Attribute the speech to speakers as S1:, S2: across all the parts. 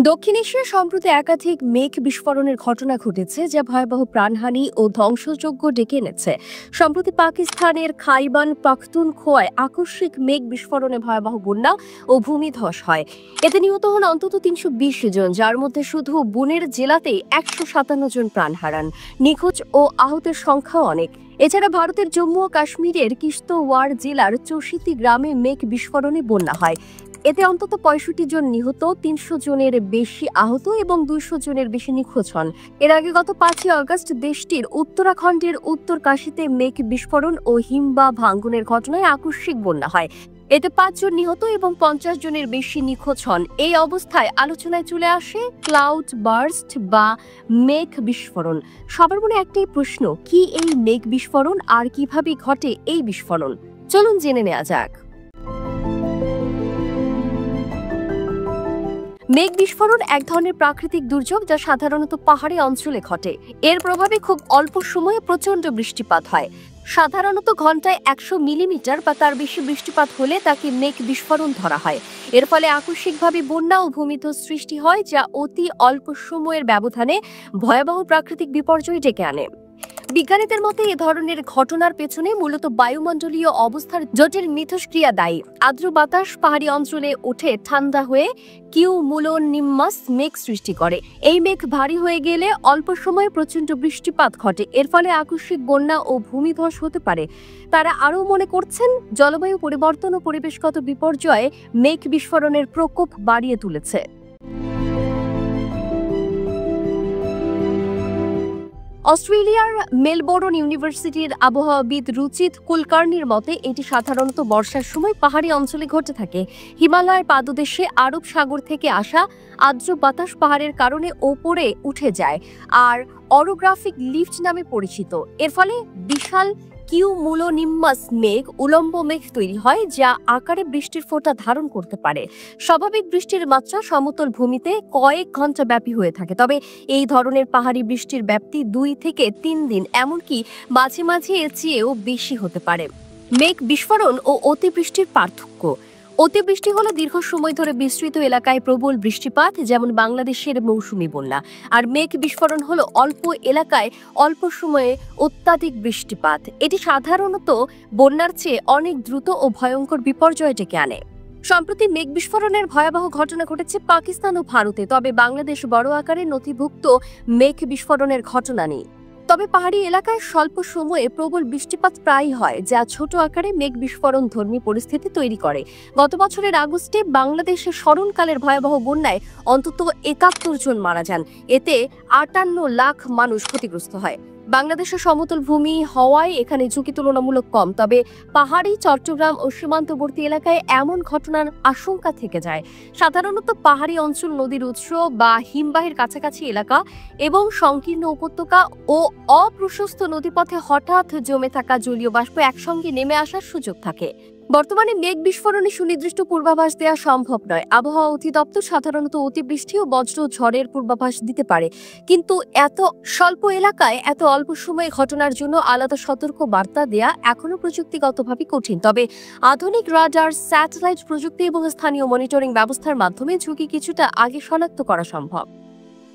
S1: দক্ষিণ এশিয়ায় সম্প্রতি একাধিক মেঘ বিস্ফোরণের ঘটনা ঘটেছে, যা ভয়াবহ প্রাণহানি ও ধ্বংসযজ্ঞ ডেকে এনেছে। সম্প্রতি পাকিস্তানের খাইবার পাখতুনখোয়ায় আকস্মিক মেঘ বিস্ফোরণে ভয়াবহ বন্যা ও ভূমিধস হয়। এতে নিহত হন অন্তত ৩২০ জন, যার মধ্যে শুধু বুনের জেলাতেই ১৫৭ জন প্রাণ হারান। নিখোঁজ ও আহতের সংখ্যাও অনেক। এছাড়া ভারতের জম্মু ও কাশ্মীরের কিশ্তওয়াড় জেলার চৌষট্টি গ্রামে মেঘ বিস্ফোরণে বন্যা হয়। এতে অন্তত ৬৫ জন নিহত, ৩০০ জনের বেশি আহত এবং ২০০ জনের বেশি নিখোঁজ হন। এর আগে গত ৫ই আগস্ট দেশটির উত্তরাখণ্ডের উত্তর কাশীতে মেঘ বিস্ফোরণ ও হিমবাহ ভাঙনের ঘটনায় আকস্মিক বন্যা হয়। এতে ৫ জন নিহত এবং ৫০ জনের বেশি নিখোঁজ হন। এই অবস্থায় আলোচনায় চলে আসে ক্লাউড বার্স্ট বা মেঘ বিস্ফোরণ। সবার মনে একটাই প্রশ্ন, কি এই মেঘ বিস্ফোরণ আর কিভাবে ঘটে এই বিস্ফোরণ? চলুন জেনে নেওয়া যাক। মেঘ বিস্ফোরণ এক ধরনের প্রাকৃতিক দুর্যোগ, যা সাধারণত পাহাড়ি অঞ্চলে ঘটে। এর প্রভাবে খুব অল্প সময়ে প্রচণ্ড বৃষ্টিপাত হয়। সাধারণত ঘন্টায় ১০০ মিলিমিটার বা তার বেশি বৃষ্টিপাত হলে তাকে মেঘ বিস্ফোরণ ধরা হয়। এর ফলে আকস্মিকভাবে বন্যা ও ভূমিধস সৃষ্টি হয়, যা অতি অল্প সময়ের ব্যবধানে ভয়াবহ প্রাকৃতিক বিপর্যয় ডেকে আনে। বিজ্ঞানীদের মতে এ ধরনের ঘটনার পেছনে মূলত বায়ুমণ্ডলীয় অবস্থার জটিল মিথস্ক্রিয়া দায়ী। আর্দ্র বাতাস পাহাড়ি অঞ্চলে উঠে ঠান্ডা হয়ে কিউমুলোনিম্বাস মেঘ সৃষ্টি করে। এই মেঘ ভারী হয়ে গেলে অল্প সময়ে প্রচণ্ড বৃষ্টিপাত ঘটে। এর ফলে আকস্মিক বন্যা ও ভূমিধস হতে পারে। তারা আরও মনে করছেন, জলবায়ু পরিবর্তন ও পরিবেশগত বিপর্যয়ে মেঘ বিস্ফোরণের প্রকোপ বাড়িয়ে তুলেছে। অস্ট্রেলিয়ার মেলবোর্ন ইউনিভার্সিটির আবহাওয়াবিদ রুচিত কুলকার্নির মতে, এটি সাধারণত বর্ষার সময় পাহাড়ি অঞ্চলে ঘটে থাকে। হিমালয়ের পাদদেশে আরব সাগর থেকে আসা আর্দ্র বাতাস পাহাড়ের কারণে ওপরে উঠে যায় আর অরোগ্রাফিক লিফট নামে পরিচিত। এর ফলে বিশাল কিউমুলোনিম্বাস মেঘ, উলম্ব মেঘ তৈরি হয়, যা আকারে বৃষ্টির ফোঁটা ধারণ করতে পারে। স্বাভাবিক বৃষ্টির মাত্রা সমতল ভূমিতে কয়েক ঘন্টা ব্যাপী হয়ে থাকে, তবে এই ধরনের পাহাড়ি বৃষ্টির ব্যাপ্তি ২ থেকে ৩ দিন, এমনকি মাঝে মাঝে এর চেয়েও বেশি হতে পারে। মেঘ বিস্ফোরণ ও অতিবৃষ্টির পার্থক্য। অতিবৃষ্টি হলো দীর্ঘ সময় ধরে বিস্তৃত এলাকায় প্রবল বৃষ্টিপাত, যেমন বাংলাদেশের মৌসুমী বন্যা। আর মেঘ বিস্ফোরণ হলো অল্প এলাকায় অল্প সময়ে অত্যাধিক বৃষ্টিপাত। এটি সাধারণত বন্যার চেয়ে অনেক দ্রুত ও ভয়ঙ্কর বিপর্যয় ডেকে আনে। সম্প্রতি মেঘ বিস্ফোরণের ভয়াবহ ঘটনা ঘটেছে পাকিস্তান ও ভারতে, তবে বাংলাদেশ বড় আকারে নথিভুক্ত মেঘ বিস্ফোরণের ঘটনা নেই। তবে পাহাড়ি এলাকায় স্বল্প সময়ে প্রবল বৃষ্টিপাত প্রায়ই হয়, যা ছোট আকারে মেঘ বিস্ফোরণ ধর্মী পরিস্থিতি তৈরি করে। গত বছরের আগস্টে বাংলাদেশের স্মরণকালের ভয়াবহ বন্যায় অন্তত ৭১ জন মারা যান। এতে ৫৮ লাখ মানুষ ক্ষতিগ্রস্ত হয়। বাংলাদেশের সমতল ভূমি হওয়ায় এখানে ঝুঁকি তুলনামূলক কম, তবে পাহাড়ি, চট্টগ্রাম ও সীমান্তবর্তী এলাকায় এমন ঘটনার আশঙ্কা থেকে যায়। সাধারণত পাহাড়ি অঞ্চল, নদীর উৎস বা হিমবাহের কাছাকাছি এলাকা এবং সংকীর্ণ উপত্যকা ও অপ্রশস্ত নদীপথে হঠাৎ জমে থাকা জলীয় বাষ্প একসঙ্গে নেমে আসার সুযোগ থাকে। বর্তমানে মেঘ বিস্ফোরণে সুনির্দিষ্ট পূর্বাভাস দেওয়া সম্ভব নয়। আবহাওয়া অধিদপ্তর সাধারণত অতিবৃষ্টি ও বজ্র ঝড়ের পূর্বাভাস দিতে পারে, কিন্তু এত স্বল্প এলাকায় এত অল্প সময়ে ঘটনার জন্য আলাদা সতর্ক বার্তা দেয়া এখনো প্রযুক্তিগতভাবে কঠিন। তবে আধুনিক রাডার, স্যাটেলাইট প্রযুক্তি এবং স্থানীয় মনিটরিং ব্যবস্থার মাধ্যমে ঝুঁকি কিছুটা আগে শনাক্ত করা সম্ভব।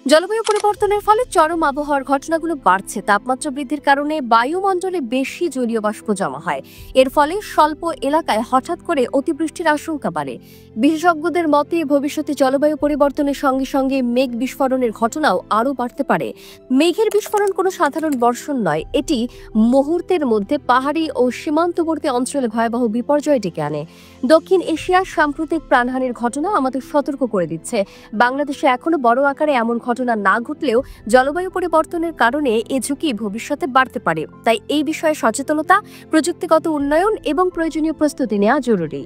S1: জলবায়ু পরিবর্তনের ফলে চরম আবহাওয়ার ঘটনাগুলো বাড়ছে। তাপমাত্রা বৃদ্ধির কারণে বায়ুমণ্ডলে বেশি জলীয় বাষ্প জমা হয়। এর ফলে স্বল্প এলাকায় হঠাৎ করে অতিবৃষ্টির আশঙ্কা বাড়ে। বিশেষজ্ঞদের মতে, ভবিষ্যতে জলবায়ু পরিবর্তনের সঙ্গে সঙ্গে মেঘ বিস্ফোরণের ঘটনাও আরও বাড়তে পারে। মেঘের বিস্ফোরণ কোনো সাধারণ বর্ষণ নয়, এটি মুহূর্তের মধ্যে পাহাড়ি ও সীমান্তবর্তী অঞ্চলে ভয়াবহ বিপর্যয় ডেকে আনে। দক্ষিণ এশিয়ার সাম্প্রতিক প্রাণহানির ঘটনা আমাদের সতর্ক করে দিচ্ছে, বাংলাদেশে এখনো বড় আকারে এমন ঘটনা না ঘটলেও জলবায়ু পরিবর্তনের কারণে এ ঝুঁকি ভবিষ্যতে বাড়তে পারে। তাই এই বিষয়ে সচেতনতা, প্রযুক্তিগত উন্নয়ন এবং প্রয়োজনীয় প্রস্তুতি নেওয়া জরুরি।